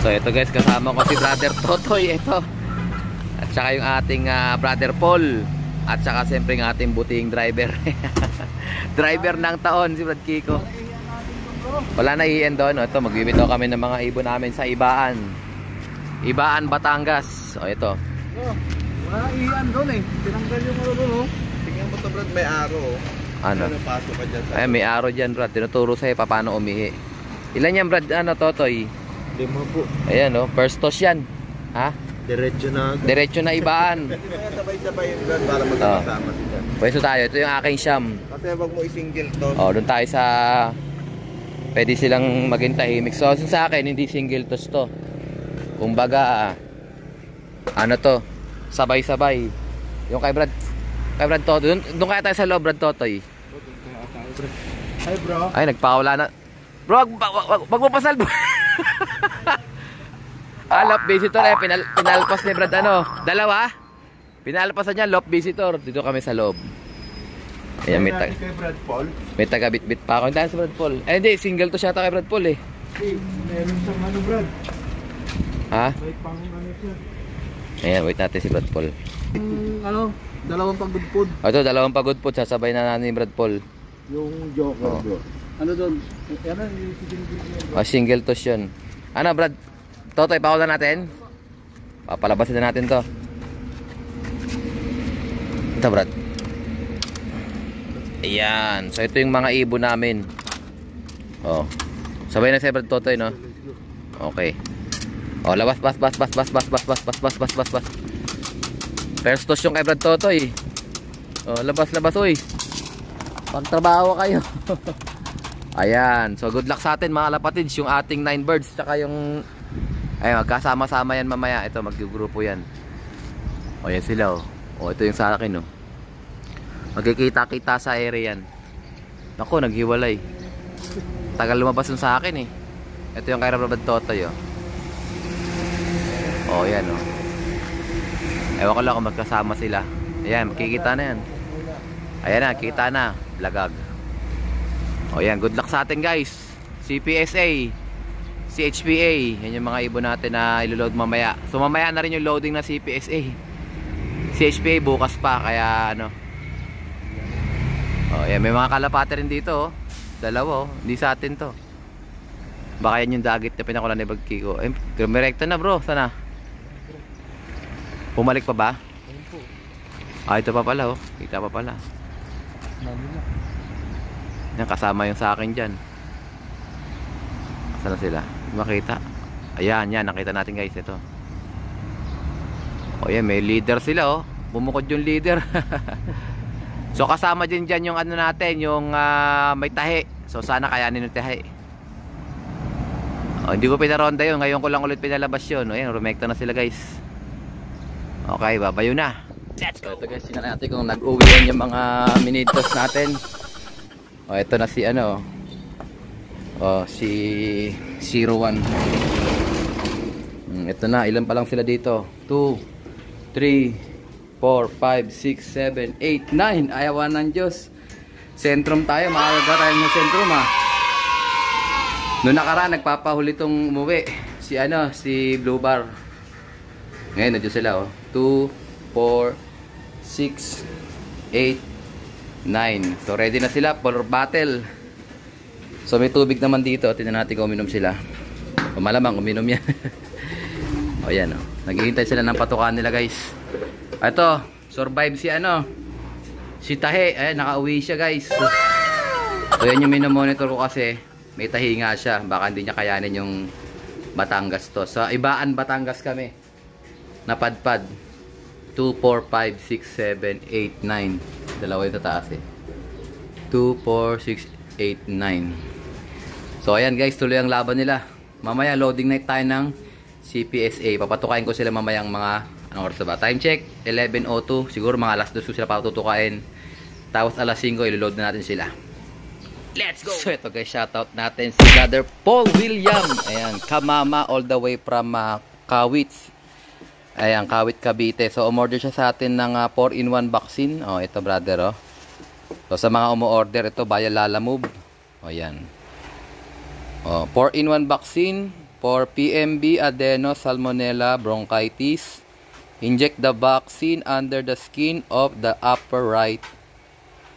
So ito guys, kasama ko si Brother Totoy ito. At saka yung ating Brother Paul. At saka siyempre yung ating buting driver. Driver ng taon si Brad Kiko. Wala na iyan doon. Ito, magbibitaw kami ng mga ibon namin sa Ibaan. Ibaan, Batangas. O ito. Wala na iyan doon eh. Tinanggal yung ano doon oh. Tingnan mo to Brad, may aro. Ano? Pasok ka dyan. Ay, may aro dyan Brad. Tinuturo sa'yo paano umihi. Ilan yan Brad, ano, Totoy? 5 po. Ayan o, first toss yan. Ha? Diretso na. Diretso na Ibaan. Hindi kaya sabay-sabay yung Brad para magkakasama sila. Pwesto tayo, ito yung aking siyam. Kasi wag mo i-single to. O, doon tayo sa... Pwede silang maging tahimik. So, sa akin, hindi single toss to. Kumbaga, ano to? Sabay-sabay. Yung kay Brad Totoy. Doon kaya tayo sa loob, Brad Totoy. Hi bro. Ay, nagpakawala na. Bro, wag mo pasalbo. Lop visitor eh. Pinalpas ni Brad ano. Dalawa. Pinalpasan niya lop visitor. Dito kami sa loob. Ayan, may taga-bit-bit pa ako. Hindi sa Brad Paul. Eh, hindi. Single to siya kay Brad Paul eh. Meron siyang ano Brad. Ha? May pang ano siya. Ayan, wait natin si Brad Paul. Ano? Dalawang pagudpod. Ito, dalawang pagudpod. Sasabay na natin ni Brad Paul. Yung joker bro. Ano doon? Ano yung single toss yun. Ano Brad? Totoy, pakulan natin. Papalabasin na natin to. Ito Brad. Ayan. So ito yung mga ibon namin. Oh. Sabay na si Brad Totoy no? Okay. Oh, labas, bas. First toss yung kay Brad Totoy. Oh, labas, uy. Pagtrabaho kayo. Ayan. So good luck sa atin mga lapatids. Yung ating 9 birds. Tsaka yung... Ayan, magkasama-sama yan mamaya. Ito, mag-grupo yan. O, yan sila oh. O, ito yung sa akin oh. Magkikita-kita sa area yan. Naku, naghiwalay. Tagal lumabas yung sa akin eh. Ito yung kay Brad Totoy oh. O, yan oh. Ewan ko lang kung magkasama sila. Ayan, makikita na yan. Ayan na, kita na. Lagag. O yan, good luck sa atin guys. CPSA, CHPA. Yan yung mga ibon natin na ilo-load mamaya. So mamaya na rin yung loading na CPSA. CHPA bukas pa, kaya ano. O yan, may mga kalapate rin dito oh. Dalawa oh, hindi sa atin to. Baka yan yung dagit na pinakulan ni Brad Kiko. Eh, direkta na bro, sana. Pumalik pa ba? Ah, ito pa pala oh. Kita pa pala. Yan, kasama yung sa akin dyan. Saan na sila? Makita. Ayan, yan. Nakita natin guys. Ito. O yan, may leader sila oh. Bumukod yung leader. So kasama din dyan yung ano natin. Yung may tahi. So sana kayanin yung tahi. O, hindi ko pinaronda yun. Ngayon ko lang ulit pinalabas yun. O yan, rumekta na sila guys. Okay, babayo na. Let's go. Ito guys, sinan natin kung nag-uwi yan yung mga minitos natin. O, ito na si ano. O, si 01. Ito na, ilan pa lang sila dito? 2, 3, 4, 5, 6, 7, 8, 9. Ayawan ng Diyos. Sentrum tayo, maaga tayo ng sentrum ha. Noong nakaraan, nagpapahuli tong umuwi. Si ano, si Blue Bar. Ngayon, nandiyo sila oh. 2, 4, 6, 8, 9. So ready na sila for battle. So may tubig naman dito. Tingnan natin kung uminom sila. O malamang uminom yan. O yan o. Naghihintay sila ng patukan nila guys. Ito. Survive si ano. Si Tahe. Ayan, nakauwi siya guys. So yan yung minomonitor ko kasi. May tahi nga siya. Baka hindi niya kayanin yung Batangas to. Sa Ibaan Batangas kami. Napadpad. 2, 4, 5, 6, 7, 8, 9. Dalawa yung tataas eh. 2, 4, 6, 8, 9. So ayan guys, tuloy ang laban nila. Mamaya loading night tayo ng CPSA. Papatukain ko sila mamayang mga anong oras ba? Time check 11:02. Siguro mga alas 2 sila patutukain. Tapos alas 5 ilo-load na natin sila. Let's go. So ito guys, shoutout natin si Brother Paul William. Ayan, Kamama all the way from Kawits. Ayan, Kawit, Cavite. So umorder siya sa atin ng 4-in-1 vaccine. Oh, ito brother oh. So sa mga umu-order ito, Bayan Lala Move. O yan. O, 4-in-1 vaccine, for PMB, adeno, salmonella, bronchitis. Inject the vaccine under the skin of the upper right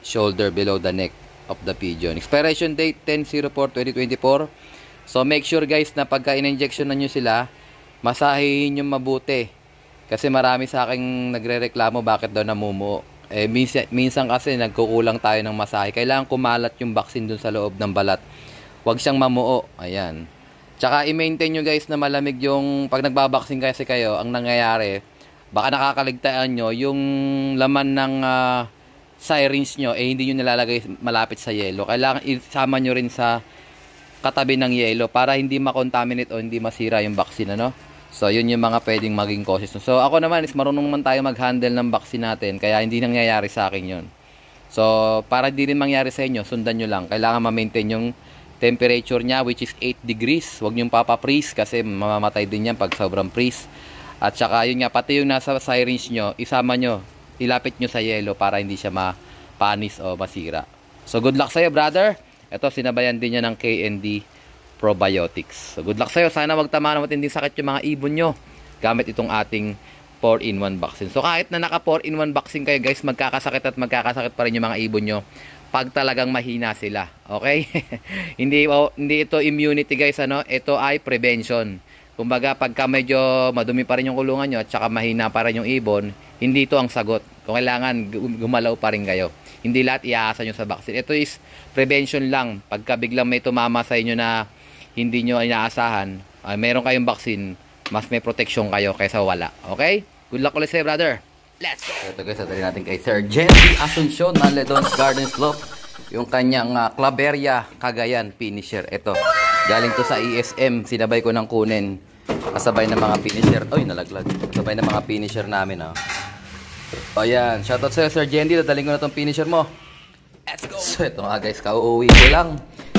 shoulder below the neck of the pigeon. Expiration date 10/04/2024. So make sure guys na pagka in-injection na nyo sila, masahihin nyo mabuti. Kasi marami sa akin nagre-reklamo bakit daw namumuo. Minsan kasi nagkukulang tayo ng masahe. Kailangan kumalat yung vaccine dun sa loob ng balat. Huwag siyang mamuo. Ayan. Tsaka i-maintain nyo guys na malamig yung pag nagbabaksin kasi kayo, ang nangyayari, baka nakakaligtaan nyo yung laman ng syringe nyo, hindi nyo nilalagay malapit sa yelo. Kailangan isama nyo rin sa katabi ng yelo para hindi makontaminate o hindi masira yung vaccine, ano? So, yun yung mga pwedeng maging causes. So, ako naman is marunong naman tayo mag-handle ng vaccine natin, kaya hindi nangyayari sa akin yun. So, para di rin mangyari sa inyo, sundan nyo lang. Kailangan ma-maintain yung temperature niya, which is 8 degrees. Huwag nyo papa-freeze kasi mamamatay din yan pag sobrang freeze. At saka yun nga, pati yung nasa syringe nyo, isama nyo, ilapit nyo sa yelo para hindi siya mapanis o masira. So good luck sa'yo brother. Ito sinabayan din niya ng KND Probiotics. So good luck sa'yo. Sana wag tama na matinding sakit yung mga ibon nyo gamit itong ating 4-in-1 vaccine. So kahit na naka 4-in-1 vaccine kayo guys, magkakasakit at magkakasakit pa rin yung mga ibon nyo pag talagang mahina sila. Okay? hindi ito immunity guys, ano? Ito ay prevention. Kumbaga, pagka medyo madumi pa rin yung kulungan nyo at saka mahina pa rin yung ibon, hindi ito ang sagot. Kung kailangan, gumalaw pa rin kayo. Hindi lahat iaasa nyo sa vaccine. Ito is prevention lang. Pagka biglang may tumama sa inyo na hindi nyo inaasahan, meron kayong vaccine, mas may protection kayo kaysa wala. Okay? Good luck ulit sa'yo, brother. Let's go! Ito guys, atali natin kay Sir Jendy Asuncion ng Ledon's Garden Slope. Yung kanyang Claveria Cagayan finisher. Ito. Galing to sa ESM, sinabay ko ng kunin. Kasabay ng mga finisher. Oy, nalaglag. Kasabay ng mga finisher namin, oh. O yan, shoutout sa'yo Sir Jendy. Dadaling ko na tong finisher mo. Let's go! So ito nga guys, kauuwi ko lang.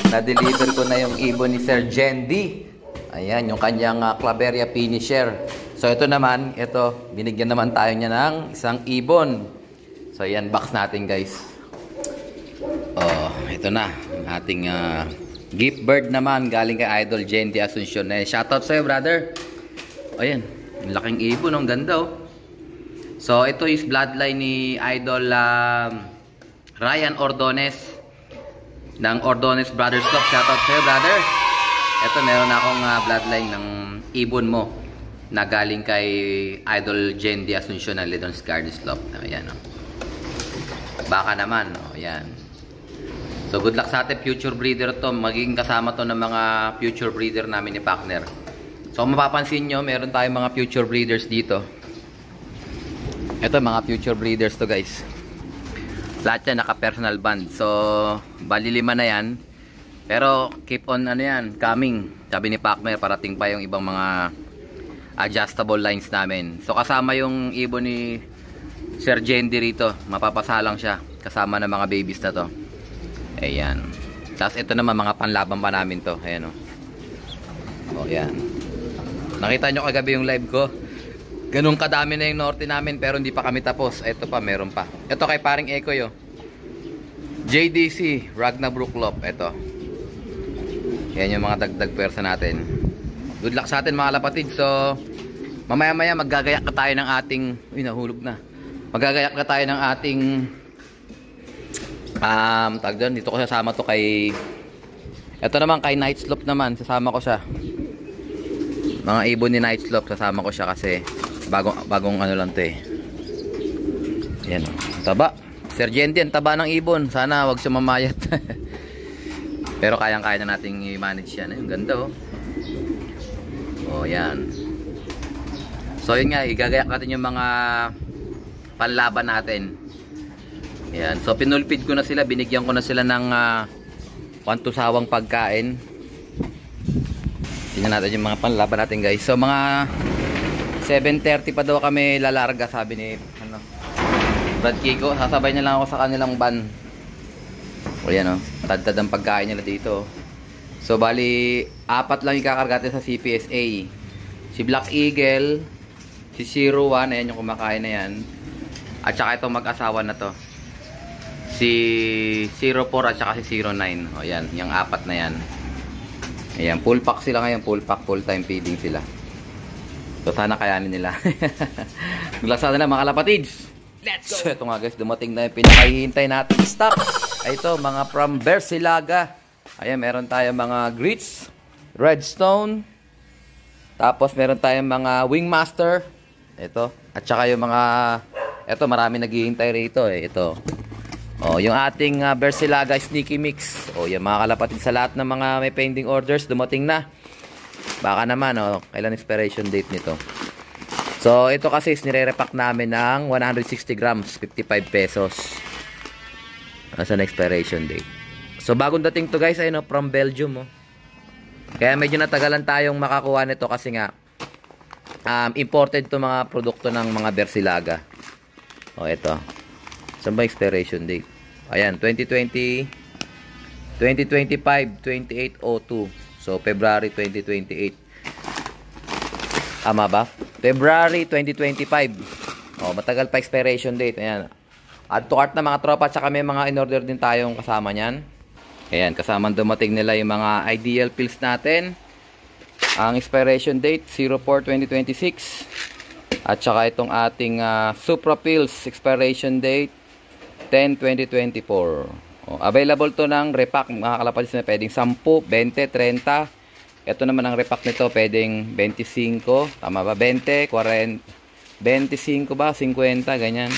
Na-deliver ko na yung ibon ni Sir Jendy. Ayan, yung kanyang Claveria finisher. So ito naman, ito, binigyan naman tayo niya ng isang ibon. So yan, box natin guys. Oh, ito na, ang ating gift bird naman galing kay Idol Jendy Asuncion. Shoutout sa'yo, brother. Ayan, laking ibon, ang ganda, oh. So, ito is bloodline ni Idol Ryan Ordones ng Ordones Brothers Club. Shoutout sa'yo, brother. Ito, meron akong bloodline ng ibon mo na galing kay Idol Jendy Asuncion ng Ledon's Garden Club. Ayan, oh. Baka naman, oh. Ayan. So good luck sa ating future breeder to. Magiging kasama to ng mga future breeder namin ni Partner. So mapapansin nyo, meron tayong mga future breeders dito. Ito mga future breeders to guys. Lahat yan naka personal band. So bali 5 na yan. Pero keep on ano yan, coming. Sabi ni Partner, parating pa yung ibang mga adjustable lines namin. So kasama yung ibon ni Sir Jendy rito. Mapapasalang siya. Kasama ng mga babies na to. Ayan. Tapos ito naman mga panlaban pa namin to. Ayan, o. O, ayan. Nakita nyo kagabi yung live ko. Ganun kadami na yung norte namin pero hindi pa kami tapos. Ito pa, meron pa. Ito kay paring Eko yo. JDC, Ragnarok Lop. Ito. Ayan yung mga dagdag persa natin. Good luck sa atin mga lapatid. So, mamaya-maya maggagayak na tayo ng ating... Uy, nahulog na. Maggagayak na tayo ng ating... tag doon, dito ko sasama to kay ito naman kay Night Slope naman, sasama ko siya mga ibon ni Night Slope, sasama ko siya kasi bagong ano lang to eh. Yan, taba Sir Jendy, ang taba ng ibon, sana wag siya mamayat. Pero kayang-kaya na nating i-manage yan, yung ganda oh. Oh yan. So yun nga, igagayak natin yung mga panlaban natin. Yan. So pinulpid ko na sila, binigyan ko na sila ng 1 sawang pagkain. Tingnan natin yung mga panlaban natin guys. So mga 7:30 pa daw kami lalarga, sabi ni Brad Kiko. Sasabay na lang ako sa kanilang van. O yan o, tad-tad ang pagkain nila dito. So bali 4 lang ikakarga natin sa CPSA. Si Black Eagle, si 01, ayan yung kumakain na yan. At saka itong mag-asawa na to, si 04 at saka si 09. O yan, yung 4 na yan. Ayan, full pack sila ngayon. Full pack, full time feeding sila. So, sana kayanin nila. Maglasa na mga kalapatids. Let's go! So, ito nga guys, dumating na yung pinakahihintay natin stock. Ito, mga from Bersilaga. Ayan, meron tayong mga grits, redstone. Tapos, meron tayong mga wingmaster. Ito. At saka yung mga... Ito, marami naghihintay rito eh. Ito. Oh, yung ating Bersilaga Sneaky Mix. Oh, yung mga kalapatid sa lahat ng mga may pending orders, dumating na. Baka naman, oh, kailan expiration date nito. So, ito kasi is nire-repack namin ng 160 grams, 55 pesos. As an expiration date. So, bagong dating to guys, ayun, oh, from Belgium. Oh. Kaya medyo natagalan tayong makakuha nito kasi nga, imported to mga produkto ng mga Bersilaga. Oh, ito. Saan ba expiration date? Ayan, 2020, 2025, 2802. So, February 2028. Tama ba? February 2025. Oh, matagal pa expiration date. Ayan. Add to cart na mga tropa. Tsaka may mga in-order din tayong kasama niyan. Ayan, kasama dumating nila yung mga ideal pills natin. Ang expiration date, 04-2026. At saka itong ating Supra pills, expiration date, 10-2024. Oh, available to ng repack mga kalapatid na pwedeng 10, 20, 30. Ito naman ang repack nito pwedeng 25, tama ba? 20, 40, 25 ba? 50, ganyan.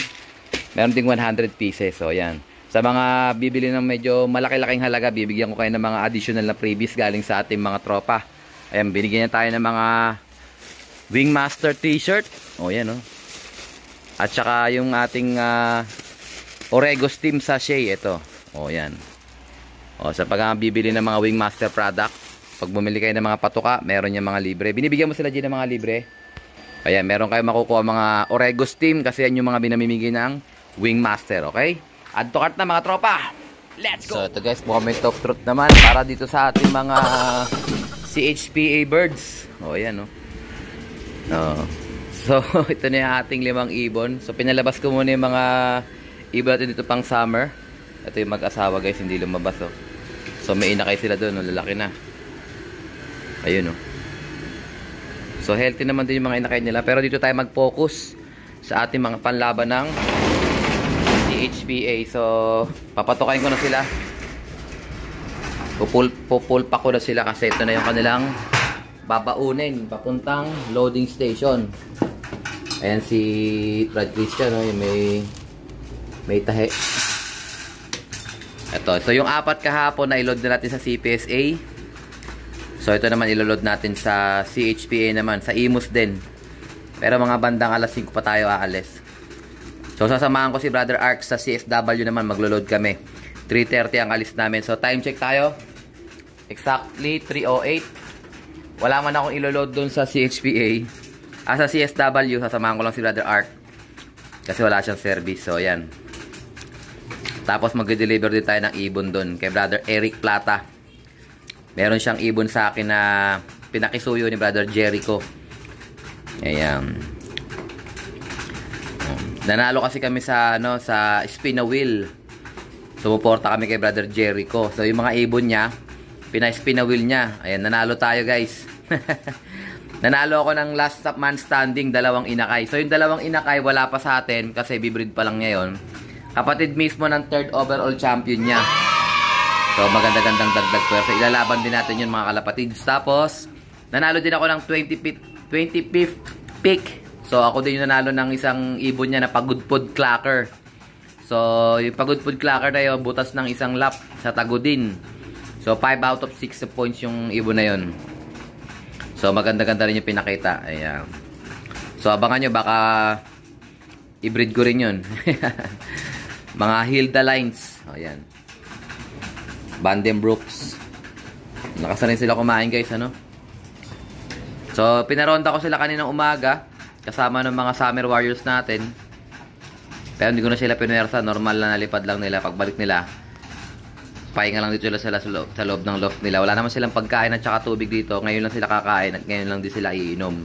Meron ding 100 pieces. So, yan. Sa mga bibili ng medyo malaki-laking halaga, bibigyan ko kayo ng mga additional na freebies galing sa ating mga tropa. Ayan, binigyan niya tayo ng mga Wingmaster t-shirt. O, yan, oh. At saka yung ating Orego Steam Sachet, ito. O, yan. O, sa pag-bibili ng mga Wingmaster product, pag bumili kayo ng mga patuka, meron yung mga libre. Binibigyan mo sila dyan ng mga libre. Ayan, meron kayo makukuha mga Orego Steam kasi yan yung mga binamimigay ng Wingmaster, okay? Add to cart na mga tropa. Let's go! So, ito guys, moment of truth naman para dito sa ating mga CHPA birds. O, yan, o. So, ito na yung ating 5 ibon. So, pinalabas ko muna yung mga ibon natin dito pang summer. Ito yung mag-asawa guys, hindi lumabas, oh. So, may inakay sila doon, oh, lalaki na. Ayun, oh. So, healthy naman din yung mga inakay nila. Pero dito tayo mag-focus sa ating mga panlaban ng CHPA. So, papatukain ko na sila. Pupulpa ko na sila kasi ito na yung kanilang babaunin papuntang loading station. Ayan si Brad Christian, oh, yung may tahe. Ito. So, yung 4 kahapon na i-load na natin sa CPSA. So, ito naman ilo-load natin sa CHPA naman. Sa Imus din. Pero mga bandang alas 5 pa tayo aalis. So, sasamahan ko si Brother Ark sa CSW naman. Maglo-load kami. 3:30 ang alis namin. So, time check tayo. Exactly 3:08. Wala man akong ilo-load dun sa CHPA. Sa CSW, sasamahan ko lang si Brother Ark. Kasi wala siyang service. So, yan. Tapos mag-deliver din tayo ng ibon doon kay Brother Eric Plata. Meron siyang ibon sa akin na pinakisuyo ni Brother Jericho. Ayan. Nanalo kasi kami sa sa spin a wheel. Sumuporta kami kay Brother Jericho. So yung mga ibon niya, pina-spin a wheel niya. Ayan, nanalo tayo guys. Nanalo ako ng last man standing, 2 inakay. So yung 2 inakay wala pa sa atin kasi bibreed pa lang ngayon. Kapatid mismo ng 3rd overall champion niya. So, maganda-gandang dagdag pwersa. Ilalaban din natin yun mga kalapatids. Tapos, nanalo din ako ng 25th pick. So, ako din yung nanalo ng isang ibon niya na pagudpod clacker. So, yung pagudpod clacker na yun, butas ng isang lap sa tagudin. So, 5 out of 6 points yung ibon na yun. So, maganda-ganda rin yung pinakita. Ayan. So, abangan nyo, baka i-breed ko rin yun. Mga Hilda lines. Ayan. Vandenbrooks. Nakasanay sila kumain guys, ano? So, pinaronda ko sila kaninang umaga. Kasama ng mga Summer Warriors natin. Pero hindi ko na sila pinuwersa. Normal na nalipad lang nila. Pagbalik nila, pahinga lang dito sila sa loob ng loft nila. Wala naman silang pagkain at saka tubig dito. Ngayon lang sila kakain at ngayon lang din sila iinom.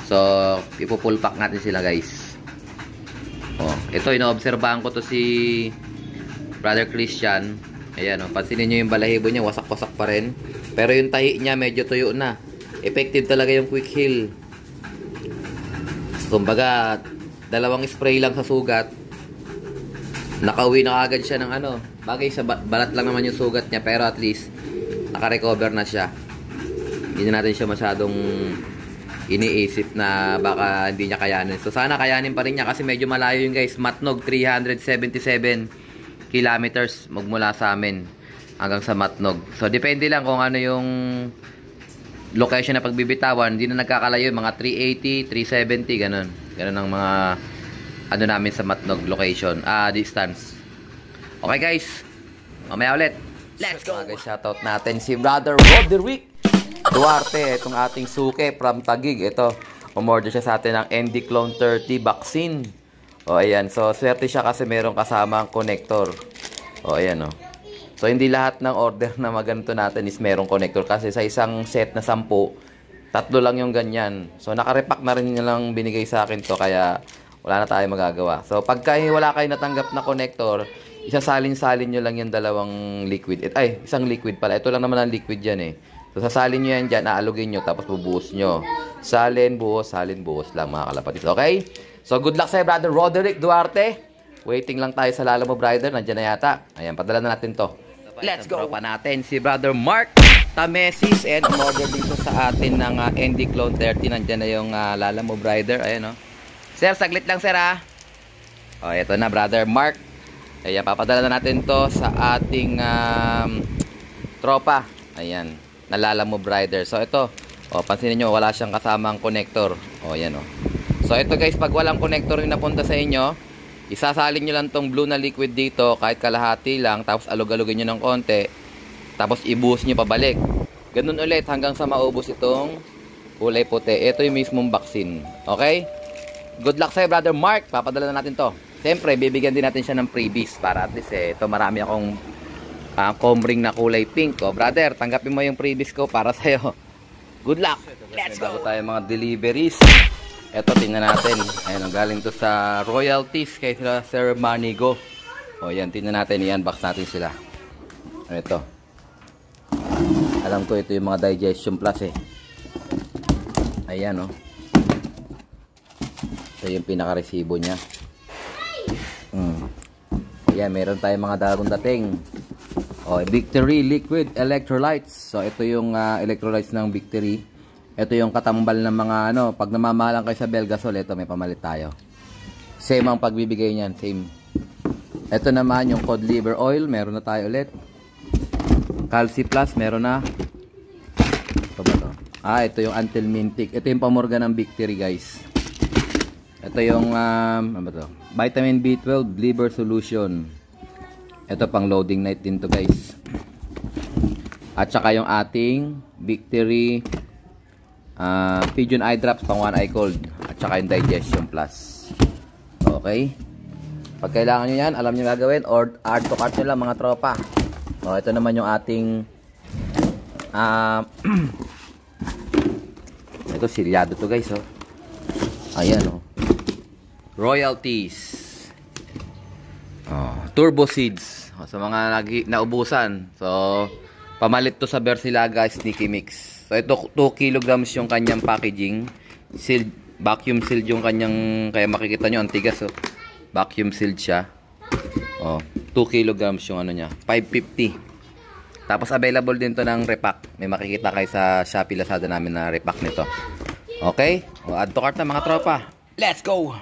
So, ipupull pack natin sila guys. Oh, ito inoobserbahan ko to si Brother Christian. Ayan, oh, pansinin nyo yung balahibo niya, wasak-wasak pa rin. Pero yung tahi niya medyo tuyo na. Effective talaga yung quick heal. Kumbaga, dalawang spray lang sa sugat. Nakauwi na agad siya ng ano. Bagay sa balat lang naman yung sugat niya, pero at least naka-recover na siya. Hindi na natin siya masyadong iniisip na baka hindi niya kayanin. So sana kayanin pa rin niya kasi medyo malayo yun guys. Matnog 377 kilometers magmula sa amin hanggang sa Matnog. So depende lang kung ano yung location na pagbibitawan. Hindi na nagkakalayo, mga 380, 370 ganun. Ganun ang mga ano namin sa Matnog location, distance. Okay guys, mamaya ulit. Let's go! Okay, shoutout natin si Brother Roderick Duarte, itong ating suke from Taguig. Ito, umorder siya sa atin ng ND Clone 30 vaccine. O, ayan. So, swerte siya kasi merong kasamang connector. O, ayan, o. So, hindi lahat ng order na maganto natin is merong connector. Kasi sa isang set na 10, 3 lang yung ganyan. So, nakarepack na rin nilang binigay sa akin to. Kaya, wala na tayong magagawa. So, pagka wala kayo natanggap na connector, isasalin-salin nyo lang yung dalawang liquid. Isang liquid pala. Ito lang naman ang liquid yan eh. So, sasalin nyo yan dyan, aalugin nyo, tapos bubuhos nyo. Salin, buhos lang mga kalapatid. Okay? So, good luck sa'yo, Brother Roderick Duarte. Waiting lang tayo sa Lala Mo Rider. Nandiyan na yata. Ayan, padala na natin to. Let's go! Tropa natin, si Brother Mark Tamesis. And umorder dito sa atin ng ND Clone 30. Nandiyan na yung Lala Mo Rider. Ayan, o. Sir, saglit lang, sir, ha? O, eto na, Brother Mark. Ayan, papadala na natin to sa ating tropa. Ayan. Nalala Mo Rider. So ito, pansinin nyo, wala siyang kasamang connector. Ayan, So ito guys, pag walang connector yung napunta sa inyo, isasalin nyo lang tong blue na liquid dito, kahit kalahati lang, tapos alug-alugin nyo ng konti, tapos ibuhos nyo pabalik. Ganun ulit hanggang sa maubos itong kulay puti. Ito yung mismong vaccine. Okay? Good luck sa'yo, Brother Mark. Papadala na natin to. Siyempre, bibigyan din natin siya ng freebies para at least ito marami akong comb ring na kulay pink. Brother, tanggapin mo yung freebies ko para sa'yo. Good luck! Let's go! Bago tayo mga deliveries. Ito, tingnan natin. Ayan, galing to sa royalties kay Sir Manigo. Yan, tingnan natin. I-unbox natin sila. Ito. Alam ko ito yung mga digestion plus eh. Ayan, ito yung pinaka-resibo niya. Ayan, meron tayong mga dagong dating. Victory Liquid Electrolytes. So, ito yung electrolytes ng Victory. Ito yung katambal ng mga pag namamahalan kayo sa Belgasol, ito may pamalit tayo. Same ang pagbibigay niyan, same. Ito naman yung cod liver oil, meron na tayo ulit. Calci Plus, meron na. Ito ba to? Ito yung Antelmintic. Ito yung pamorga ng Victory, guys. Ito yung ano ba to? Vitamin B12 liver solution. Ito pang loading night din to guys. At saka yung ating Victory Pigeon Eye Drops pang one eye cold. At saka yung Digestion Plus. Okay. Pag kailangan nyo yan, alam nyo gagawin, or add to cart nyo lang mga tropa. Ito naman yung ating ito silyado to guys. Ayan royalties. Turbo Seeds. Sa mga naubusan. So, pamalit to sa Bersilaga Sneaky Mix. So, ito 2 kilograms yung kanyang packaging. Sealed, vacuum sealed yung kanyang, kaya makikita nyo, ang tigas. Vacuum sealed siya. 2 kilograms yung ano niya. 550. Tapos, available din to ng repack. May makikita kayo sa Shopee Lazada namin na repack nito. Okay? Add to cart na mga tropa. Let's go!